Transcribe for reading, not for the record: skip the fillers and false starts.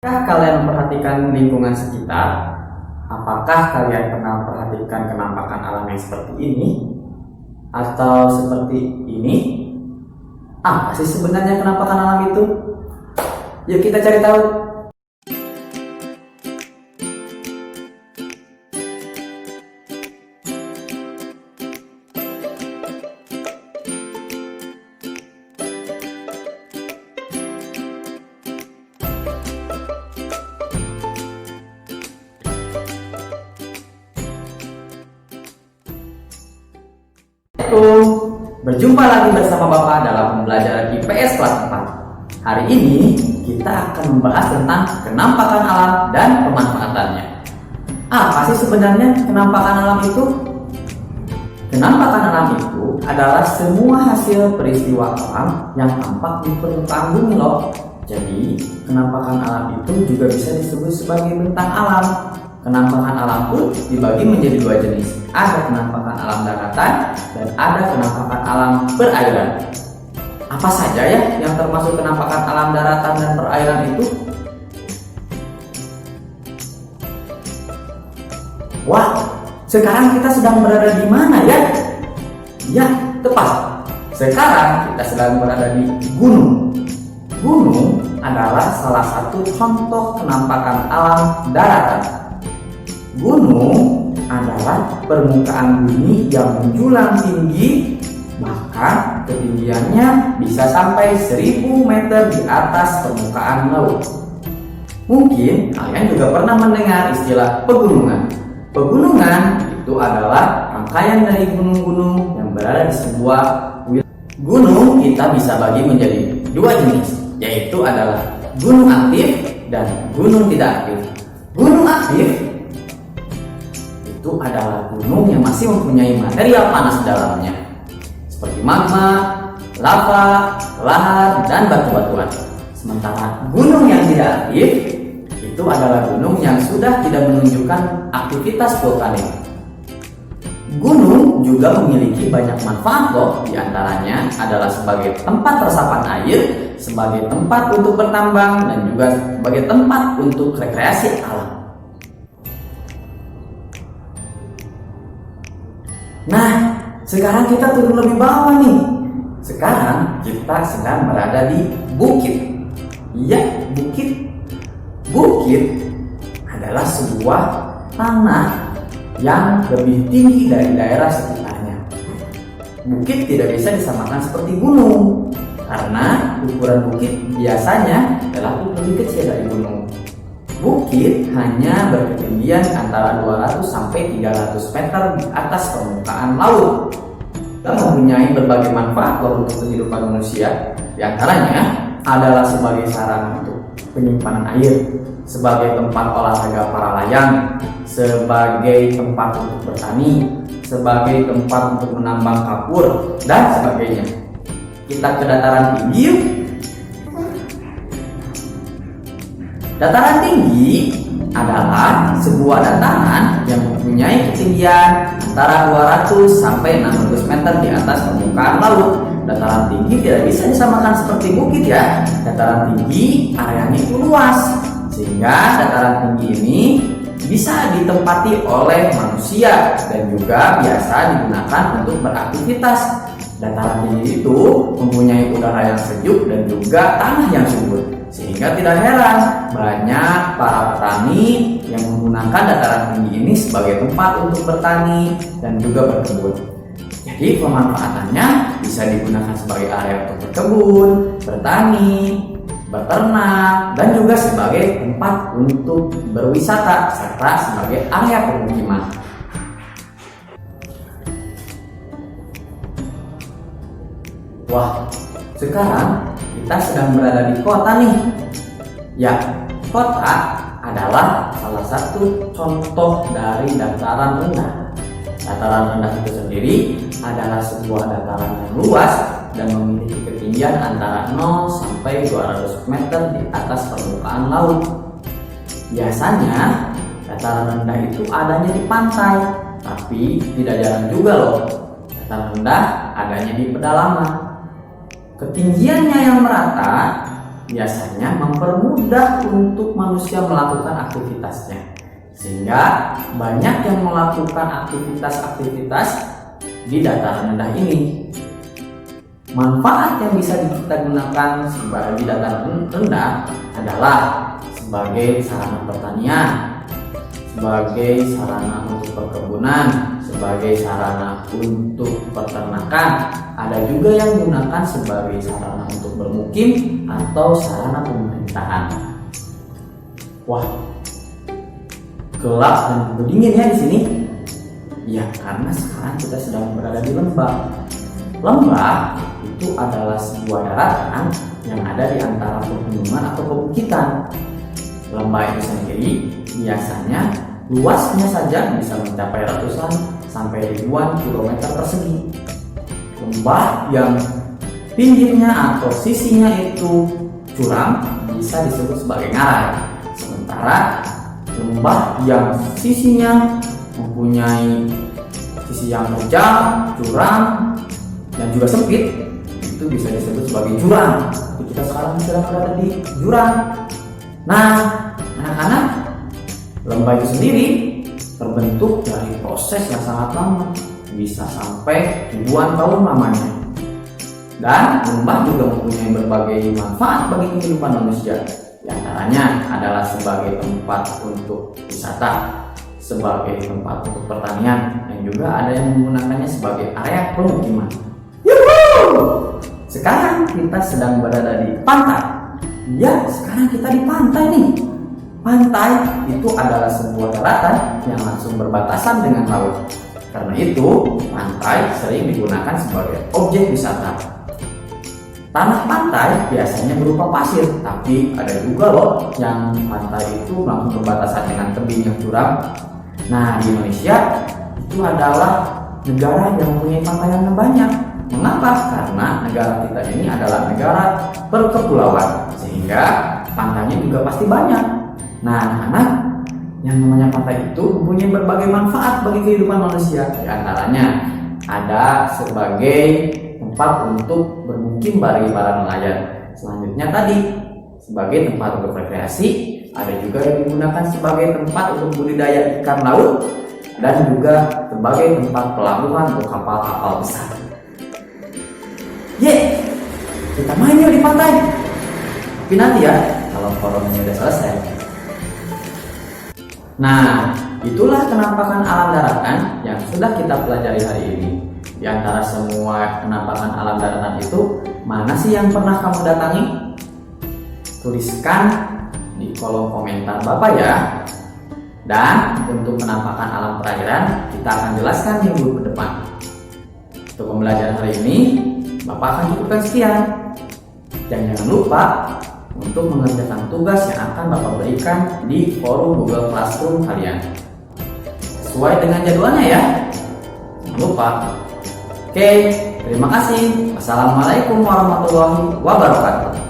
Apakah kalian memperhatikan lingkungan sekitar? Apakah kalian pernah memperhatikan kenampakan alam yang seperti ini? Atau seperti ini? Apa sih sebenarnya kenampakan alam itu? Yuk kita cari tahu. Berjumpa lagi bersama Bapak dalam pembelajaran IPS kelas 4. Hari ini kita akan membahas tentang kenampakan alam dan pemanfaatannya. Apa sih sebenarnya kenampakan alam itu? Kenampakan alam itu adalah semua hasil peristiwa alam yang tampak di permukaan bumi loh. Jadi, kenampakan alam itu juga bisa disebut sebagai bentang alam. Kenampakan alam pun dibagi menjadi dua jenis. Ada kenampakan alam daratan dan ada kenampakan alam perairan. Apa saja ya yang termasuk kenampakan alam daratan dan perairan itu? Wah, sekarang kita sedang berada di mana ya? Ya, tepat. Sekarang kita sedang berada di gunung. Gunung adalah salah satu contoh kenampakan alam daratan. Gunung adalah permukaan bumi yang menjulang tinggi, bahkan ketinggiannya bisa sampai 1000 meter di atas permukaan laut. Mungkin kalian juga pernah mendengar istilah pegunungan. Pegunungan itu adalah rangkaian dari gunung-gunung yang berada di sebuah wilayah. Gunung kita bisa bagi menjadi dua jenis, yaitu adalah gunung aktif dan gunung tidak aktif. Gunung aktif itu adalah gunung yang masih mempunyai material panas dalamnya, seperti magma, lava, lahar, dan batu-batuan. Sementara gunung yang tidak aktif itu adalah gunung yang sudah tidak menunjukkan aktivitas vulkanik. Gunung juga memiliki banyak manfaat loh, diantaranya adalah sebagai tempat resapan air, sebagai tempat untuk bertambang, dan juga sebagai tempat untuk rekreasi alam. Nah, sekarang kita turun lebih bawah nih. Sekarang kita sedang berada di bukit. Iya, bukit. Bukit adalah sebuah tanah yang lebih tinggi dari daerah sekitarnya. Bukit tidak bisa disamakan seperti gunung, karena ukuran bukit biasanya relatif lebih kecil dari gunung. Bukit hanya berketinggian antara 200 sampai 300 meter di atas permukaan laut. Dan mempunyai berbagai manfaat untuk kehidupan manusia. Di antaranya adalah sebagai sarana untuk penyimpanan air, sebagai tempat olahraga para layang, sebagai tempat untuk bertani, sebagai tempat untuk menambang kapur, dan sebagainya. Kita ke dataran tinggi yuk. Dataran tinggi adalah sebuah dataran yang mempunyai ketinggian antara 200 sampai 600 meter di atas permukaan laut. Dataran tinggi tidak bisa disamakan seperti bukit ya. Dataran tinggi areanya itu luas, sehingga dataran tinggi ini bisa ditempati oleh manusia dan juga biasa digunakan untuk beraktivitas. Dataran tinggi itu mempunyai udara yang sejuk dan juga tanah yang subur, sehingga tidak heran banyak para petani yang menggunakan dataran tinggi ini sebagai tempat untuk bertani dan juga berkebun. Jadi pemanfaatannya bisa digunakan sebagai area untuk berkebun, bertani, beternak, dan juga sebagai tempat untuk berwisata serta sebagai area pemukiman. Wah, sekarang kita sedang berada di kota nih. Ya, kota adalah salah satu contoh dari dataran rendah. Dataran rendah itu sendiri adalah sebuah dataran yang luas dan memiliki ketinggian antara 0 sampai 200 meter di atas permukaan laut. Biasanya dataran rendah itu adanya di pantai, tapi tidak jarang juga loh dataran rendah adanya di pedalaman. Ketinggiannya yang merata biasanya mempermudah untuk manusia melakukan aktivitasnya, sehingga banyak yang melakukan aktivitas-aktivitas di dataran rendah ini. Manfaat yang bisa kita gunakan sebagai dataran rendah adalah sebagai sarana pertanian, sebagai sarana untuk perkebunan, sebagai sarana untuk peternakan. Ada juga yang menggunakan sebagai sarana untuk bermukim atau sarana pemerintahan. Wah, gelap dan dingin ya di sini. Ya, karena sekarang kita sedang berada di lembah. Lembah itu adalah sebuah daratan yang ada di antara pegunungan atau perbukitan. Lembah itu sendiri biasanya luasnya saja bisa mencapai ratusan sampai ribuan kilometer persegi. Lembah yang pinggirnya atau sisinya itu curam bisa disebut sebagai ngarai. Sementara lembah yang sisinya mempunyai sisi yang terjal, curam, dan juga sempit, itu bisa disebut sebagai jurang. Kita sekarang sedang berada di jurang. Nah, anak-anak, lembah itu sendiri terbentuk dari proses yang sangat lama, bisa sampai ribuan tahun lamanya. Dan lembah juga mempunyai berbagai manfaat bagi kehidupan manusia. Di antaranya adalah sebagai tempat untuk wisata, sebagai tempat untuk pertanian, dan juga ada yang menggunakannya sebagai area pemukiman. Yuhuu! Sekarang kita sedang berada di pantai. Ya, sekarang kita di pantai nih. Pantai itu adalah sebuah daratan yang langsung berbatasan dengan laut. Karena itu, pantai sering digunakan sebagai objek wisata. Tanah pantai biasanya berupa pasir, tapi ada juga loh yang pantai itu langsung berbatasan dengan tebing yang curam. Nah, di Indonesia itu adalah negara yang mempunyai pantai yang banyak. Mengapa? Karena negara kita ini adalah negara berkepulauan, sehingga pantainya juga pasti banyak. Nah, anak-anak, yang namanya pantai itu mempunyai berbagai manfaat bagi kehidupan manusia. Di antaranya ada sebagai tempat untuk bermukim bagi para nelayan. Selanjutnya tadi sebagai tempat untuk rekreasi, ada juga yang digunakan sebagai tempat untuk budidaya ikan laut, dan juga sebagai tempat pelabuhan untuk kapal-kapal besar. Kita main yuk di pantai. Tapi nanti ya, kalau coronanya udah selesai. Nah, itulah penampakan alam daratan yang sudah kita pelajari hari ini. Di antara semua penampakan alam daratan itu, mana sih yang pernah kamu datangi? Tuliskan di kolom komentar Bapak ya. Dan untuk penampakan alam perairan, kita akan jelaskan minggu ke depan. Untuk pembelajaran hari ini, Bapak akan cukupkan sekian. Dan jangan lupa untuk mengerjakan tugas yang akan Bapak berikan di forum Google Classroom kalian. Sesuai dengan jadwalnya ya. Jangan lupa. Oke, terima kasih. Wassalamualaikum warahmatullahi wabarakatuh.